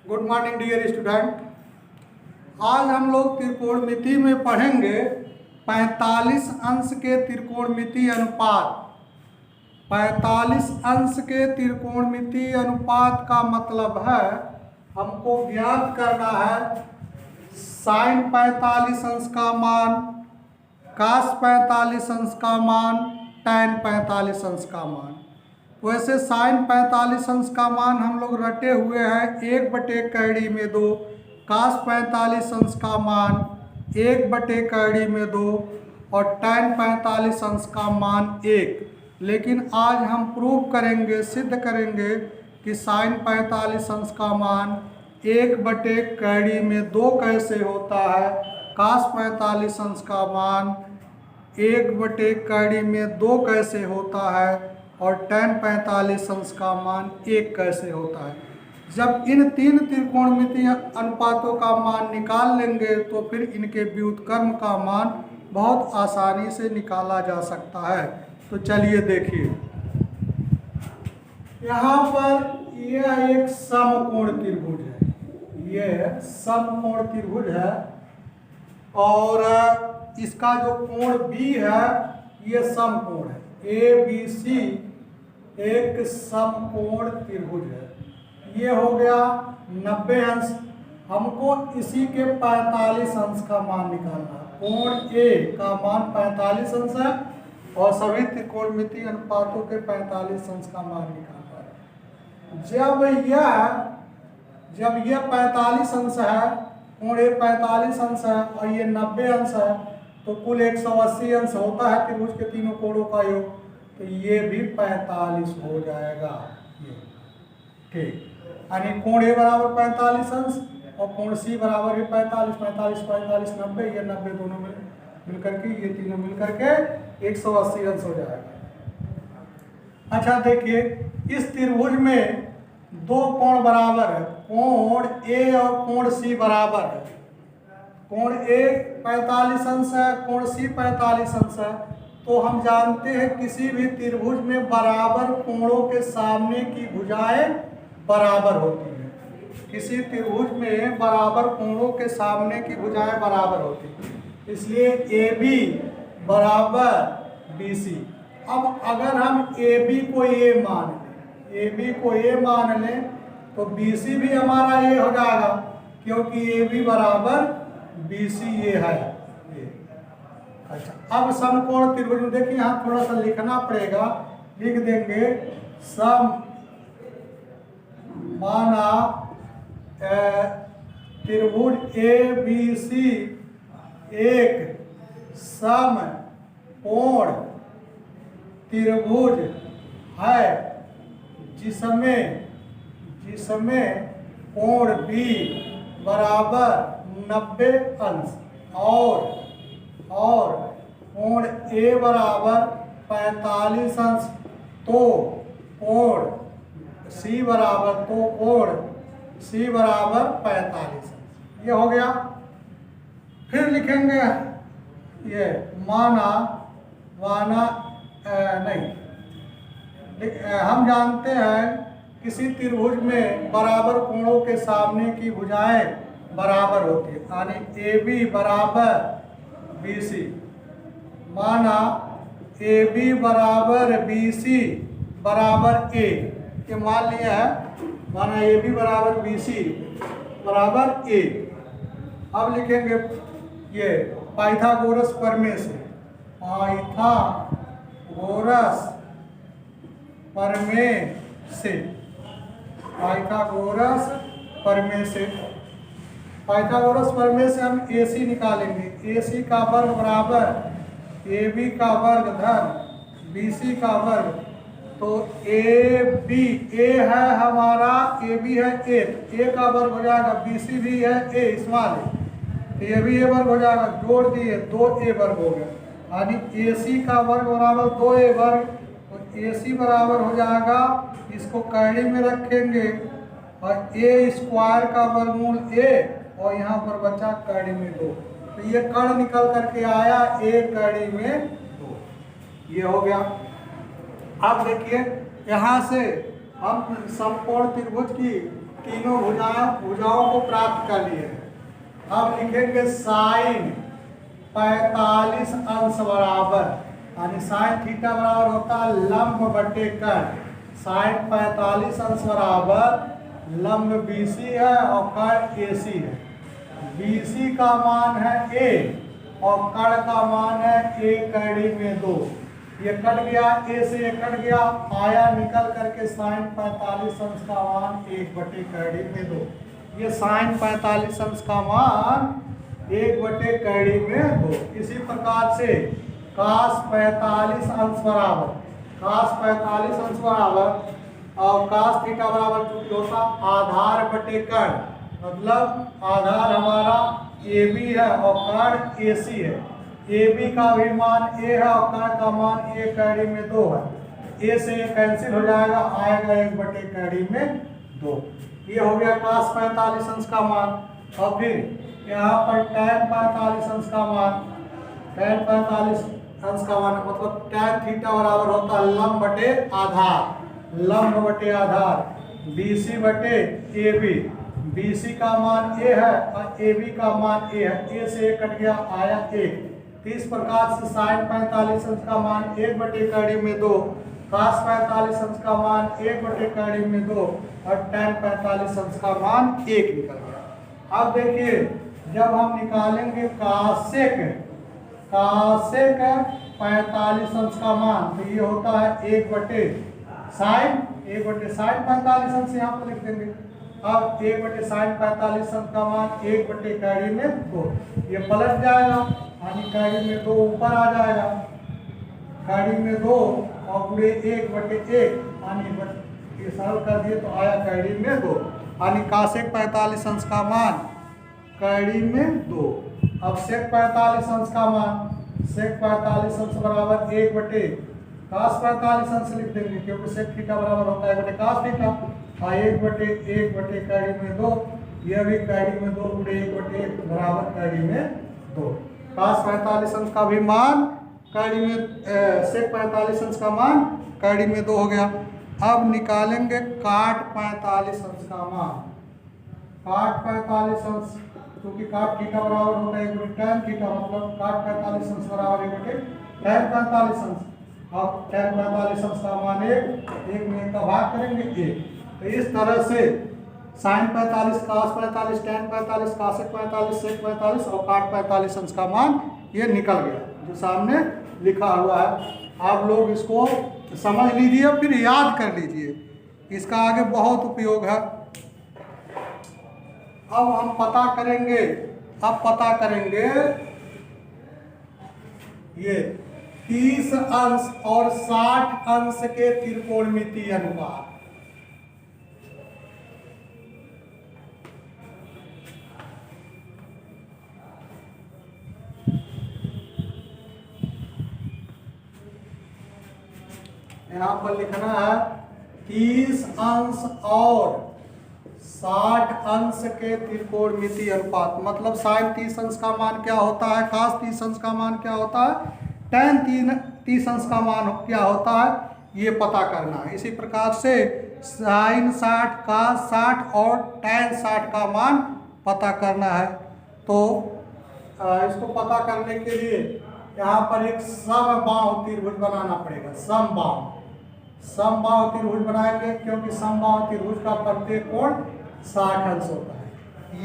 Good morning dear student. आज हम लोग त्रिकोणमिति में पढ़ेंगे 45 अंश के त्रिकोणमिति अनुपात। 45 अंश के त्रिकोणमिति अनुपात का मतलब है हमको ज्ञात करना है साइन 45 अंश का मान, कास 45 अंश का मान, टैन 45 अंश का मान। वैसे साइन 45 अंश का मान हम लोग रटे हुए हैं 1/2, कास 45 अंश का मान 1/2 और टैन 45 अंश का मान 1। लेकिन आज हम प्रूव करेंगे, सिद्ध करेंगे कि साइन 45 अंश का मान 1/2 कैसे होता है, कास 45 अंश का मान 1/2 कैसे होता है और टैन 45 अंश का मान 1 कैसे होता है। जब इन तीन त्रिकोणमितीय अनुपातों का मान निकाल लेंगे तो फिर इनके व्युत्क्रम का मान बहुत आसानी से निकाला जा सकता है। तो चलिए देखिए, यहाँ पर यह एक समकोण त्रिभुज है, यह समकोण त्रिभुज है और इसका जो कोण B है यह समकोण है। ABC एक समकोण त्रिभुज है। ये हो गया 90 अंश। हमको इसी के 45 अंश का मान निकालना है। कोण A का मान 45 अंश है और सभी त्रिकोणमिति अनुपातों के 45 अंश का मान निकालना है। जब यह 45 अंश है, कोण A 45 अंश है और ये 90 अंश है, तो कुल 180 अंश होता है त्रिभुज के तीनों कोणों का योग। तो ये भी 45 हो जाएगा, ये ठीक। यानी कोण A बराबर 45 अंश और कोण C बराबर भी 45, 45, 90, ये 90 दोनों मिलकर के, ये तीनों मिलकर के 180 अंश हो जाएगा। अच्छा देखिए, इस त्रिभुज में दो कोण बराबर है, कोण A और कोण C बराबर है। कोण A 45 अंश है, कोण C 45 अंश है। तो हम जानते हैं किसी भी त्रिभुज में बराबर कोणों के सामने की भुजाएं बराबर होती हैं। किसी त्रिभुज में बराबर कोणों के सामने की भुजाएं बराबर होती हैं, इसलिए AB बराबर BC। अब अगर हम AB को A मान लें, AB को A मान लें तो BC भी हमारा A हो जाएगा, क्योंकि AB बराबर BC ये है। अच्छा, अब समकोण त्रिभुज में देखिए, यहाँ थोड़ा सा लिखना पड़ेगा, लिख देंगे सम माना त्रिभुज ABC एक समकोण त्रिभुज है जिसमें कोण B बराबर 90 अंश और कोण A बराबर 45 अंश, तो कोण C बराबर 45 अंश। ये हो गया। फिर लिखेंगे ये हम जानते हैं किसी त्रिभुज में बराबर कोणों के सामने की भुजाएं बराबर होती है, यानी AB बराबर BC। माना AB बराबर BC बराबर A, ये मान लिया है। माना AB बराबर BC बराबर A। अब लिखेंगे ये पाइथागोरस प्रमेय से, पाइथागोरस प्रमेय से हम AC निकालेंगे। AC का वर्ग बराबर AB का वर्ग धन BC का वर्ग। तो AB A है हमारा, AB है 1, A का वर्ग हो जाएगा, BC भी है A स्मॉल, तो ये भी A वर्ग हो जाएगा, जोड़ दिए 2A वर्ग हो गया। यानी AC का वर्ग बराबर 2A वर्ग, तो AC बराबर हो जाएगा, इसको कैरी में रखेंगे और A स्क्वायर का वर्गमूल A और यहाँ पर बचा कैरी में 2, तो ये कर्ण निकल करके आया A कैरी में 2, ये हो गया। अब देखिए, यहाँ से हम समकोण त्रिभुज की तीनों भुजाओं को प्राप्त कर लिए हैं। अब लिखेंगे साइन 45 अंश बराबर, यानी साइन थीटा बराबर होता है लंब बटे कर्ण। साइन 45 अंश बराबर लंब BC है और कर्ण AC है। BC का मान है A और कर्ण का मान है A कड़ी में 2। ये कट गया, A से ये कट गया, आया निकल करके साइन 45 अंश का मान 1 बटे कड़ी में 2। ये साइन 45 अंश का मान 1 बटे कड़ी में 2। इसी प्रकार से कास 45 अंश बराबर, कास 45 अंश बराबर और कास थीटा बराबर चूंकि होता आधार बटे कर्ण, मतलब आधार हमारा AB है और कर्ण AC है। AB का भी मान A है और कर्ण का मान A कड़ी में 2 है। A से ये कैंसिल हो जाएगा, आएगा 1 बटे कड़ी में 2। ये हो गया कास 45 अंश का मान। और फिर यहाँ पर tan 45 अंश का मान, tan 45 अंश का मान मतलब tan थीटा बराबर होता है लंब बटे आधार, लंब बटे आधार BC बटे AB। BC का मान A है और AB का मान A है। A से 1 कट गया, आया 1। इस प्रकार से साइन 45 अंश का मान 1 बटे कड़ी में 2, कास 45 अंश का मान 1 बटे कड़ी में 2 और tan 45 अंश का मान 1 निकल गया। अब देखिए जब हम निकालेंगे कासेक 45 अंश का मान, तो ये होता है 1 बटे साइन 45 अंश यहाँ पर लिख देंगे। अब 1 बटे साइन 45 अंश का मान 1 बटे कड़ी में 2, ये पलट जाएगा यानी कड़ी में 2 ऊपर आ जाएगा, कड़ी में 2 और पूरे 1 बटे 1 यानी ये सरल कर दिए तो आया कड़ी में 2, यानी कासेक 45 अंश का मान कड़ी में 2। अब सेक 45 अंश का मान, सेक 45 अंश बराबर 1 बटे कास 45 अंश लिख देंगे क्योंकि सेक थीटा बराबर होता है 1 बटे कास थीटा और 1 बटे कड़ी में 2, यह भी कड़ी में 2 पूरे 1 बटे 1 बराबर कड़ी में 2। कास 45 अंश का भी मान कड़ी में सेक 45 अंश का मान कड़ी में 2 हो गया। अब निकालेंगे काट 45 अंश का मान। काट 45 अंश क्योंकि काट थीटा बराबर होता है 1 बटे tan थीटा, मतलब काट 45 अंश बराबर 1 बटे tan 45 अंश। अब tan 45 अंश का मान 1 में 1 का भाग करेंगे 1। तो इस तरह से साइन 45, कास 45, tan 45, कासेक 45, सेक 45 और काट 45 अंश का मान ये निकल गया जो सामने लिखा हुआ है। आप लोग इसको समझ लीजिए फिर याद कर लीजिए, इसका आगे बहुत उपयोग है। अब हम पता करेंगे, ये 30 अंश और 60 अंश के त्रिकोणमितीय अनुपात। यहाँ पर लिखना है 30 अंश और 60 अंश के त्रिकोणमितीय अनुपात, मतलब साइन 30 अंश का मान क्या होता है, कास 30 अंश का मान क्या होता है, tan 30 अंश का मान क्या होता है, ये पता करना है। इसी प्रकार से साइन 60, कास 60 और tan 60 का मान पता करना है। तो इसको पता करने के लिए यहाँ पर एक समबाहु त्रिभुज बनाना पड़ेगा। समबाहु त्रिभुज बनाएंगे क्योंकि समबाहु त्रिभुज का प्रत्येक कोण 60 अंश होता है।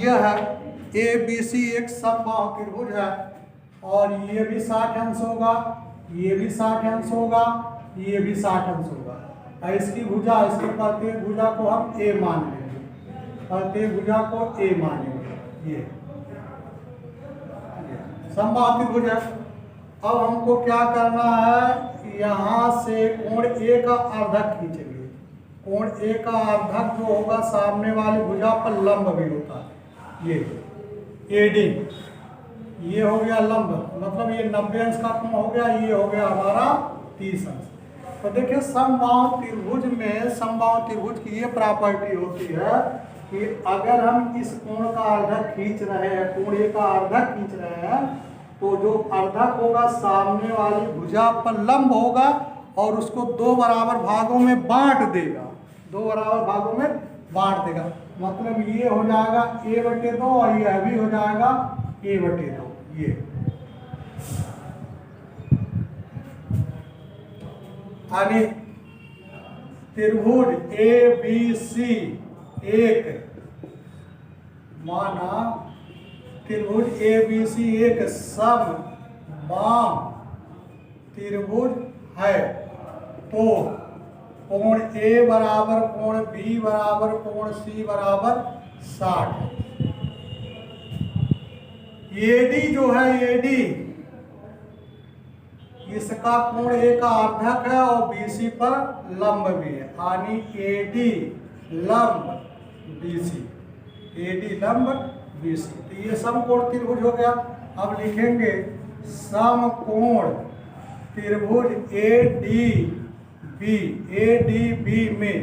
यह ABC एक समबाहु त्रिभुज है और ये भी 60 अंश होगा, ये भी 60 अंश होगा, ये भी 60 अंश होगा। और इसकी भुजा, इसकी प्रत्येक भुजा को हम A मान लेंगे, प्रत्येक भुजा को A मानेंगे। ये समबाहु त्रिभुज है। अब हमको क्या करना है, यहाँ से कोण A का अर्धक खींचेंगे। कोण A का अर्धक जो होगा सामने वाली भुजा पर लंब भी होता है, ये AD, ये हो गया लंब, मतलब ये 90 अंश का कोण हो गया, ये हो गया हमारा 30 अंश। तो देखिए समबाहु त्रिभुज में, समबाहु त्रिभुज की ये प्रॉपर्टी होती है कि अगर हम इस कोण का अर्धक खींच रहे हैं, कोण A का अर्धक खींच रहे हैं, तो जो अर्धक होगा सामने वाली भुजा पर लंब होगा और उसको 2 बराबर भागों में बांट देगा, 2 बराबर भागों में बांट देगा। मतलब ये हो जाएगा a/2 और यह भी हो जाएगा a/2। ये यानी त्रिभुज ABC एक, माना त्रिभुज ABC एक समबाहु त्रिभुज है, तो कोण A बराबर कोण B बराबर कोण C बराबर 60। AD जो है AD इसका कोण A का अर्धक है और BC पर लंब भी है, यानी AD लंब BC, AD लंब BC। तो ये समकोण त्रिभुज हो गया। अब लिखेंगे समकोण त्रिभुज ADB में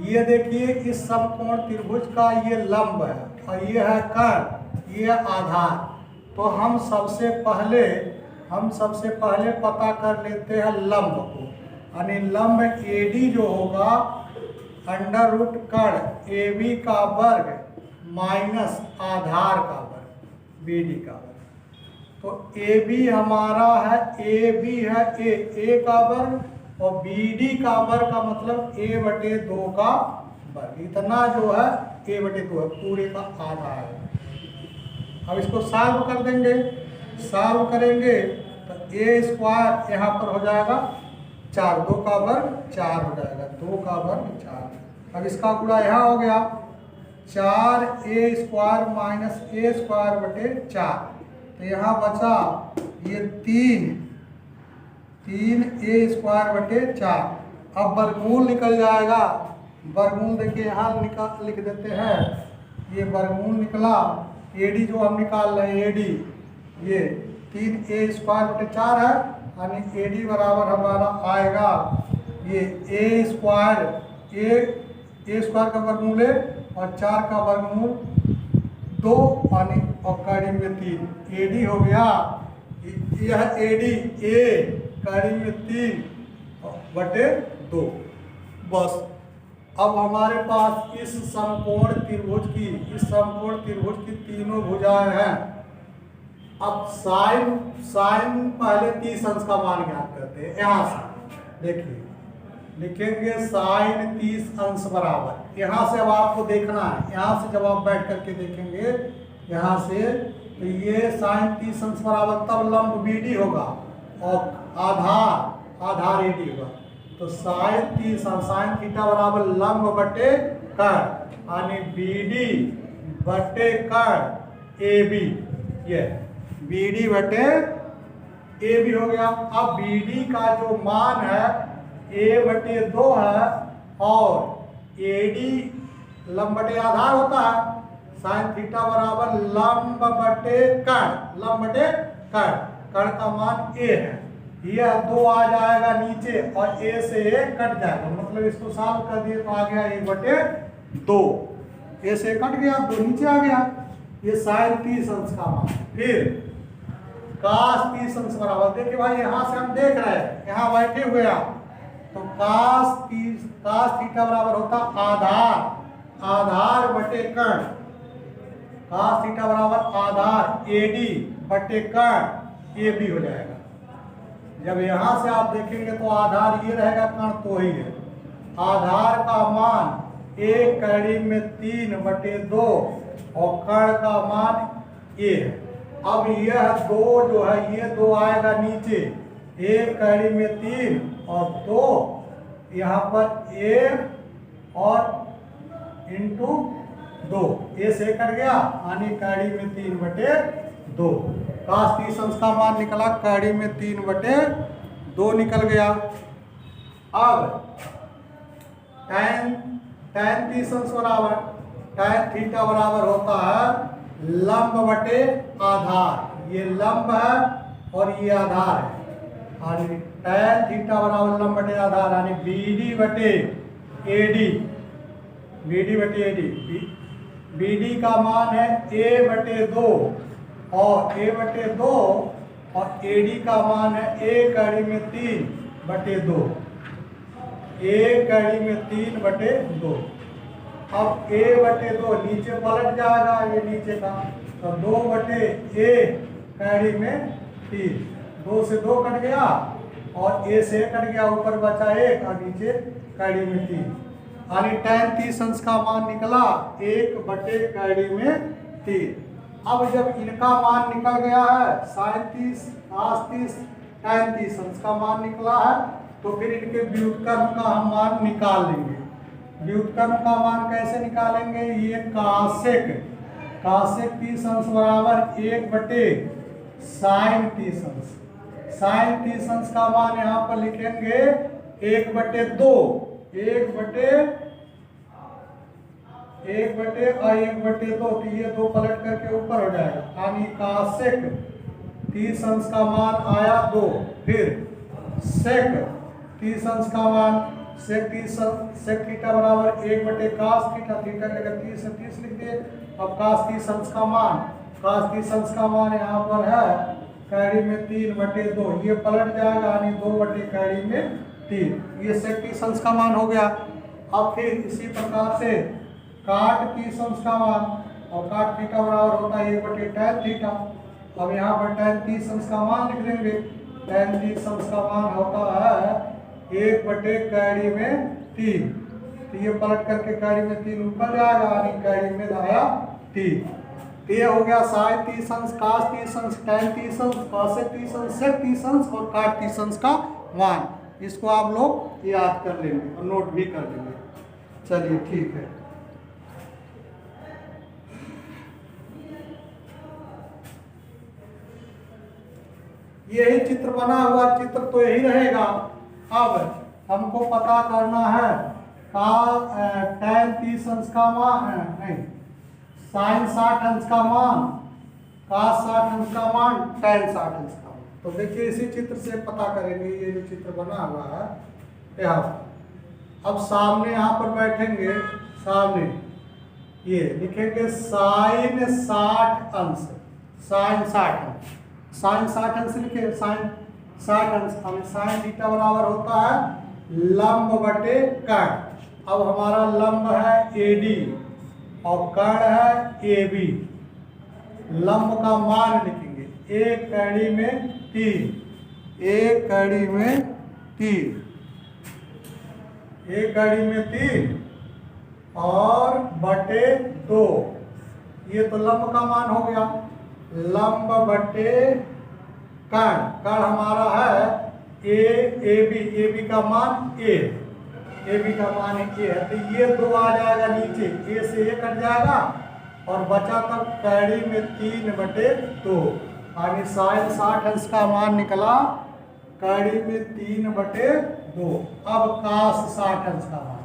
ये देखिए इस समकोण त्रिभुज का ये लंब है और ये है कर्ण, ये आधार। तो हम सबसे पहले पता कर लेते हैं लंब को, यानी लंब AD जो होगा √ कर्ण AB का वर्ग माइनस आधार का वर्ग BD का वर्ग। तो AB हमारा है, AB है A का वर्ग और BD का वर्ग का मतलब A/2 का वर्ग। इतना जो है A/2 है, पूरे का आधा है। अब इसको सॉल्व कर देंगे, सॉल्व करेंगे तो A² यहाँ पर हो जाएगा 4, 2 का वर्ग 4 हो जाएगा, 2 का वर्ग 4। अब इसका गुणा यहाँ हो गया 4A² माइनस A²/4, तो यहाँ बचा ये 3A²/4। अब वर्गमूल निकल जाएगा, वर्गमूल देखिए यहाँ लिख देते हैं, ये वर्गमूल निकला। AD जो हम निकाल रहे हैं AD ये 3A²/4 है, यानी AD बराबर हमारा आएगा ये A² का वर्गमूल है और 4 का वर्गमूल 2 यानी और कड़ी में 3, AD हो गया। यह AD A कड़ी में 3/2। बस अब हमारे पास इस समकोण त्रिभुज की तीनों भुजाएं हैं। अब साइन पहले 30 अंश का मान ज्ञात करते हैं। यहाँ से देखिए लिखेंगे साइन 30 अंश बराबर, यहाँ से अब आपको देखना है, यहाँ से जब आप बैठ करके देखेंगे यहाँ से, तो ये साइन 30 अंश बराबर तब लंब BD होगा और आधार AD होगा। तो साइन 30 अंश साइन थीटा बराबर लंब बटे कर्ण, यानी BD बटे कर्ण AB, ये BD बटे AB हो गया। अब BD का जो मान है A/2 है और AD लंब बटे आधार होता है, साइन थीटा बराबर लंब बटे कर्ण, लंब बटे कर्ण, कर्ण का मान A है। यह 2 आ जाएगा नीचे और A से A कट जाएगा, मतलब इसको सॉल्व कर दिए तो आ गया 1/2। A से कट गया, 2 नीचे आ गया। ये साइन 30 अंश का मान। फिर cos 30 अंश बराबर, देखिए भाई यहाँ से हम देख रहे हैं, यहाँ बैठे हुए आप, तो cos थीटा बराबर होता आधार बटे कर्ण, cos थीटा बराबर आधार AD बटे कर्ण AB हो जाएगा। जब यहाँ से आप देखेंगे तो आधार ये रहेगा, कर्ण तो ही है। आधार का मान A कड़ी में 3/2 और कर्ण का मान A है। अब यह 2 जो है ये 2 आएगा नीचे, A कड़ी में 3 और 2 यहाँ पर A और इंटू 2, A से कट गया, यानी कड़ी में 3/2। cos 30 अंश का मान निकला, कड़ी में 3/2 निकल गया। अब tan 30 अंश बराबर, tan थीटा बराबर होता है लंब बटे आधार, ये लंब है और ये आधार है, यानी tan थीटा बराबर लंब बटे आधार, यानी BD बटे AD, BD का मान है A/2 और A/2 और AD का मान है A कड़ी में 3/2, A कड़ी में 3/2। अब a बटे 2 नीचे पलट जाएगा, ये नीचे का, तो 2 बटे a कैडी में 3, 2 से 2 कट गया और a से कट गया, ऊपर बचा 1 और नीचे कैडी में 3, यानी tan 30 अंश का मान निकला 1 बटे कैडी में 3। अब जब इनका मान निकल गया है sin 30 cos 30 tan 30 अंश का मान निकला है, तो फिर इनके व्युत्क्रम का हम मान निकाल लेंगे। व्युत्क्रम का मान कैसे निकालेंगे? ये कासेक 30 अंश बराबर 1 बटे sin 30 अंश। sin 30 अंश का मान यहाँ पर लिखेंगे 1 बटे 2, 1 बटे और 1 बटे 2, तो ये 2 पलट करके ऊपर हो जाएगा, यानी कासेक 30 अंश का मान आया 2। फिर सेक 30 अंश का मान सेक थीटा बराबर 1 बटे कास थीटा, थीटा जगह 30 से 30 लिख दिए। अब कास 30 अंश का मान यहाँ पर है कैडी में 3 बटे 2, ये पलट जाएगा, यानी 2 बटे कैडी में 3, ये सेक 30 अंश का मान हो गया। अब फिर इसी प्रकार से काट 30 अंश का मान, और काट थीटा बराबर होता है 1 बटे tan थीटा। अब यहाँ पर tan 30 अंश का मान लिख लेंगे, tan 30 अंश का मान होता है 1 बटे कैडी में 3, तो ये पलट करके कैडी में 3 ऊपर जाएगा, यानी कैडी में आया 3। तो ये हो गया sin 30 अंश, cos 30 अंश, tan 30 अंश, cosec 30 अंश, sec 30 अंश और काट 30 अंश का मान। इसको आप लोग याद कर लेंगे और नोट भी कर लेंगे। चलिए ठीक है। यही चित्र बना हुआ चित्र तो यही रहेगा। अब हमको पता करना है tan 30 अंश का मान, नहीं sin 60 अंश का मान, cos 60 अंश का मान, tan 60 अंश का मान। तो देखिए इसी चित्र से पता करेंगे, ये जो चित्र बना हुआ है यहाँ। अब सामने यहाँ पर बैठेंगे, सामने ये लिखेंगे sin 60 अंश, sin 60 अंश, sin 60 अंश लिखे, sin 60 अंश, हमें sin थीटा बराबर होता है लंब बटे कर्ण। अब हमारा लंब है AD और कर्ण है AB। लंब का मान लिखेंगे 1 कैडी में 3, 1 कैडी में 3, 1 कैडी में 3 और बटे 2, ये तो लंब का मान हो गया। लंब बटे कर्ण, कर्ण हमारा है AB का मान AB का मान A है, तो ये 2 आ जाएगा नीचे, A से ये कट जाएगा और बचा तब कैडी में 3 बटे 2, यानी sin 60 अंश का मान निकला कैडी में 3 बटे 2। अब cos 60 अंश का मान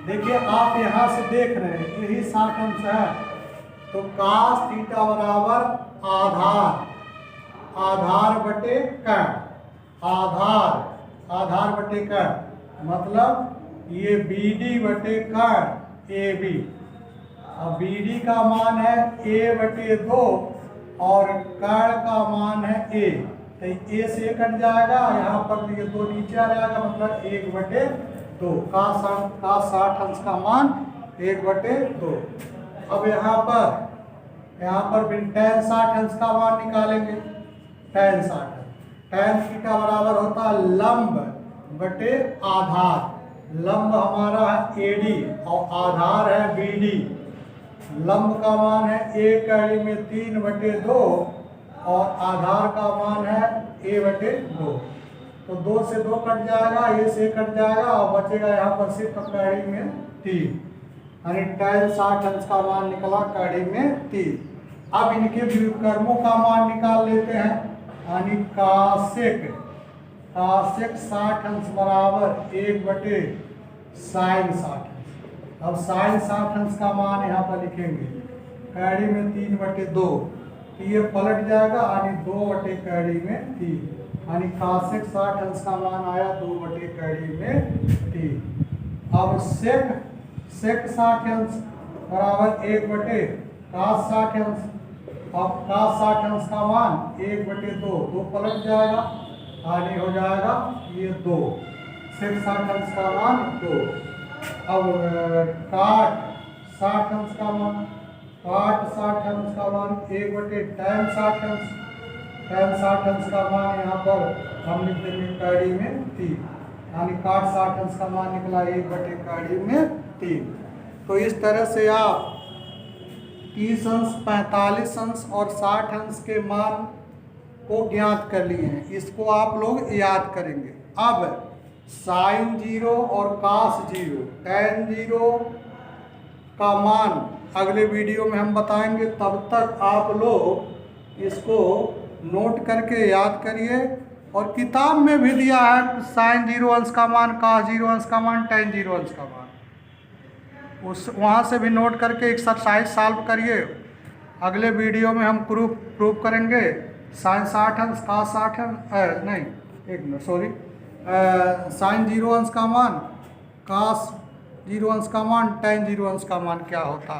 देखिए, आप यहाँ से देख रहे हैं यही 60 अंश है, तो cos थीटा बराबर आधार बटे कर्ण, आधार बटे कर्ण, मतलब ये BD बटे कर्ण AB। अब BD का मान है A बटे 2 और कर्ण का मान है A, तो A से कट जाएगा, यहाँ पर ये 2 नीचे आ जाएगा, मतलब 1 बटे 2 का 60 अंश का मान 1 बटे 2। अब यहाँ पर फिर tan 60 अंश का मान निकालेंगे, tan 60, tan थीटा बराबर होता है लंब बटे आधार। लंब हमारा है AD और आधार है BD। लंब का मान है 1 कैडी में 3 बटे 2 और आधार का मान है A बटे 2, तो 2 से 2 कट जाएगा, A से कट जाएगा और बचेगा यहाँ पर सिर्फ कैडी में 3, यानी tan 60 अंश का मान निकला कैडी में 3। अब इनके व्युत्क्रमों का मान निकाल लेते हैं, यानी कासेक 60 अंश बराबर 1 बटे sin 60 अंश। अब sin 60 अंश का मान यहाँ पर लिखेंगे कैडी में 3 बटे 2, तो ये पलट जाएगा, यानी 2 बटे कैडी में 3, यानी कासेक 60 अंश का मान आया 2 बटे कैडी में 3। अब सेक 60 अंश बराबर 1 बटे cos 60 अंश। अब cos 60 अंश का मान 1 बटे 2, 2 पलट जाएगा, यानी हो जाएगा ये 2, sec 60 अंश का मान 2। अब काट 60 अंश का मान, काट 60 अंश का मान 1/tan 60 अंश, tan 60 अंश का मान यहाँ पर हम लिख देंगे कड़ी में 3, यानी काट 60 अंश का मान निकला 1/कड़ी में 3। तो इस तरह से आप 30 अंश, 45 अंश और 60 अंश के मान को ज्ञात कर लिए हैं। इसको आप लोग याद करेंगे। अब साइन 0 और कास 0, tan 0 का मान अगले वीडियो में हम बताएंगे। तब तक आप लोग इसको नोट करके याद करिए। और किताब में भी दिया है साइन 0 अंश का मान, कास 0 अंश का मान, tan 0 अंश का मान, उस वहाँ से भी नोट करके एक्सरसाइज सॉल्व करिए। अगले वीडियो में हम प्रूफ करेंगे साइन 60 अंश, कास 60 अंश, नहीं एक मिनट सॉरी, साइन 0 अंश का मान, कास 0 अंश का मान, tan 0 अंश का मान क्या होता है।